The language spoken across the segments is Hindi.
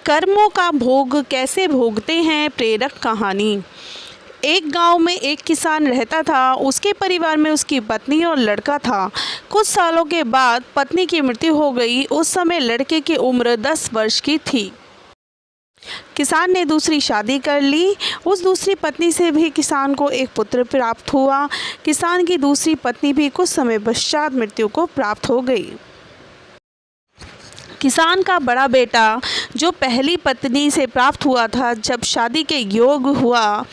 कर्मों का भोग कैसे भोगते हैं, प्रेरक कहानी। एक गांव में एक किसान रहता था। उसके परिवार में उसकी पत्नी और लड़का था। कुछ सालों के बाद पत्नी की मृत्यु हो गई। उस समय लड़के की उम्र 10 वर्ष की थी। किसान ने दूसरी शादी कर ली। उस दूसरी पत्नी से भी किसान को एक पुत्र प्राप्त हुआ। किसान की दूसरी पत्नी भी कुछ समय पश्चात मृत्यु को प्राप्त हो गई। किसान का बड़ा बेटा जो पहली पत्नी से प्राप्त हुआ था, जब शादी के योग हुआ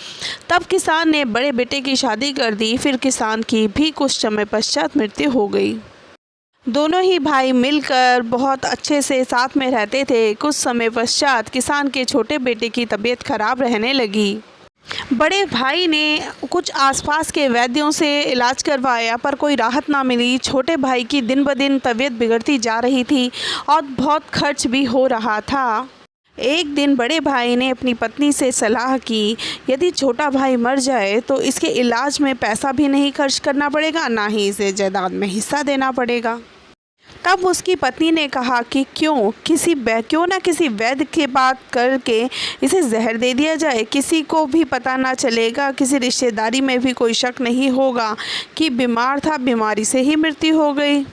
तब किसान ने बड़े बेटे की शादी कर दी। फिर किसान की भी कुछ समय पश्चात मृत्यु हो गई। दोनों ही भाई मिलकर बहुत अच्छे से साथ में रहते थे। कुछ समय पश्चात किसान के छोटे बेटे की तबीयत खराब रहने लगी। बड़े भाई ने कुछ आसपास के वैद्यों से इलाज करवाया पर कोई राहत ना मिली। छोटे भाई की दिन ब दिन तबीयत बिगड़ती जा रही थी और बहुत खर्च भी हो रहा था। एक दिन बड़े भाई ने अपनी पत्नी से सलाह की, यदि छोटा भाई मर जाए तो इसके इलाज में पैसा भी नहीं खर्च करना पड़ेगा, ना ही इसे जायदाद में हिस्सा देना पड़ेगा। तब उसकी पत्नी ने कहा कि क्यों ना किसी वैद्य के बात करके इसे जहर दे दिया जाए। किसी को भी पता ना चलेगा, किसी रिश्तेदारी में भी कोई शक नहीं होगा कि बीमार था, बीमारी से ही मृत्यु हो गई।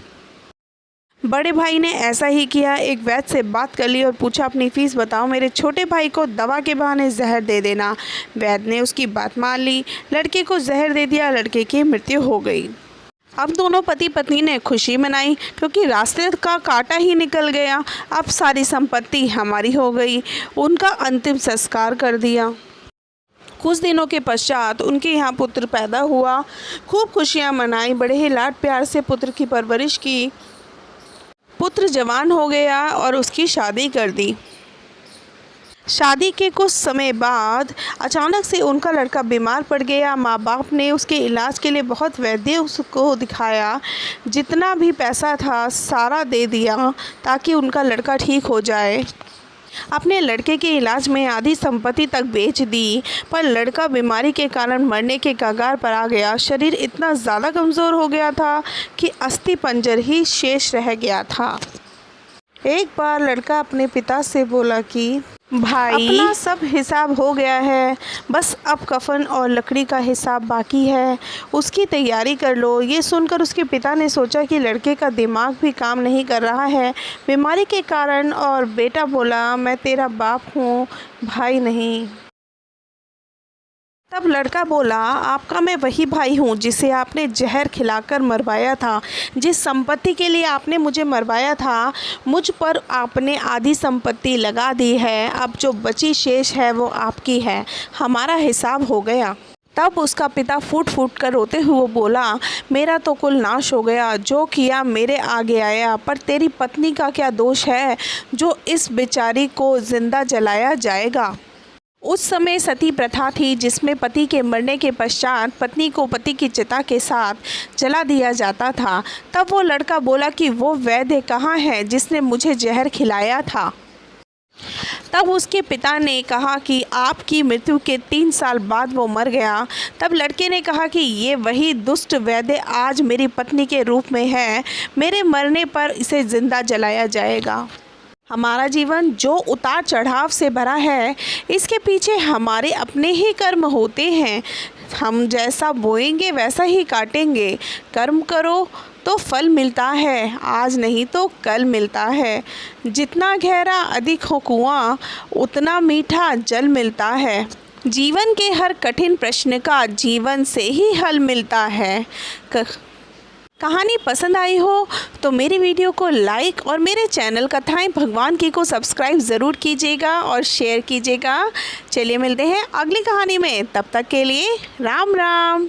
बड़े भाई ने ऐसा ही किया। एक वैद्य से बात कर ली और पूछा, अपनी फीस बताओ, मेरे छोटे भाई को दवा के बहाने जहर दे देना। वैद्य ने उसकी बात मान ली। लड़के को जहर दे दिया। लड़के की मृत्यु हो गई। अब दोनों पति पत्नी ने खुशी मनाई क्योंकि रास्ते का कांटा ही निकल गया। अब सारी संपत्ति हमारी हो गई। उनका अंतिम संस्कार कर दिया। कुछ दिनों के पश्चात उनके यहाँ पुत्र पैदा हुआ। खूब खुशियाँ मनाई। बड़े ही लाड प्यार से पुत्र की परवरिश की। पुत्र जवान हो गया और उसकी शादी कर दी। शादी के कुछ समय बाद अचानक से उनका लड़का बीमार पड़ गया। माँ बाप ने उसके इलाज के लिए बहुत वैद्य उसको दिखाया। जितना भी पैसा था सारा दे दिया ताकि उनका लड़का ठीक हो जाए। अपने लड़के के इलाज में आधी संपत्ति तक बेच दी, पर लड़का बीमारी के कारण मरने के कगार पर आ गया। शरीर इतना ज़्यादा कमज़ोर हो गया था कि अस्थि पंजर ही शेष रह गया था। एक बार लड़का अपने पिता से बोला कि भाई, अपना सब हिसाब हो गया है, बस अब कफन और लकड़ी का हिसाब बाकी है, उसकी तैयारी कर लो। ये सुनकर उसके पिता ने सोचा कि लड़के का दिमाग भी काम नहीं कर रहा है बीमारी के कारण, और बेटा बोला, मैं तेरा बाप हूँ, भाई नहीं। तब लड़का बोला, आपका मैं वही भाई हूँ जिसे आपने जहर खिलाकर मरवाया था। जिस संपत्ति के लिए आपने मुझे मरवाया था, मुझ पर आपने आधी संपत्ति लगा दी है। अब जो बची शेष है वो आपकी है। हमारा हिसाब हो गया। तब उसका पिता फूट फूट कर रोते हुए बोला, मेरा तो कुल नाश हो गया। जो किया मेरे आगे आया, पर तेरी पत्नी का क्या दोष है जो इस बेचारी को जिंदा जलाया जाएगा। उस समय सती प्रथा थी जिसमें पति के मरने के पश्चात पत्नी को पति की चिता के साथ जला दिया जाता था। तब वो लड़का बोला कि वो वैद्य कहाँ है जिसने मुझे जहर खिलाया था। तब उसके पिता ने कहा कि आपकी मृत्यु के 3 साल बाद वो मर गया। तब लड़के ने कहा कि ये वही दुष्ट वैद्य आज मेरी पत्नी के रूप में है। मेरे मरने पर इसे जिंदा जलाया जाएगा। हमारा जीवन जो उतार चढ़ाव से भरा है, इसके पीछे हमारे अपने ही कर्म होते हैं। हम जैसा बोएंगे वैसा ही काटेंगे। कर्म करो तो फल मिलता है, आज नहीं तो कल मिलता है। जितना गहरा अधिक हो कुआं, उतना मीठा जल मिलता है। जीवन के हर कठिन प्रश्न का जीवन से ही हल मिलता है। कहानी पसंद आई हो तो मेरी वीडियो को लाइक और मेरे चैनल कथाएं भगवान की को सब्सक्राइब ज़रूर कीजिएगा और शेयर कीजिएगा। चलिए मिलते हैं अगली कहानी में, तब तक के लिए राम राम।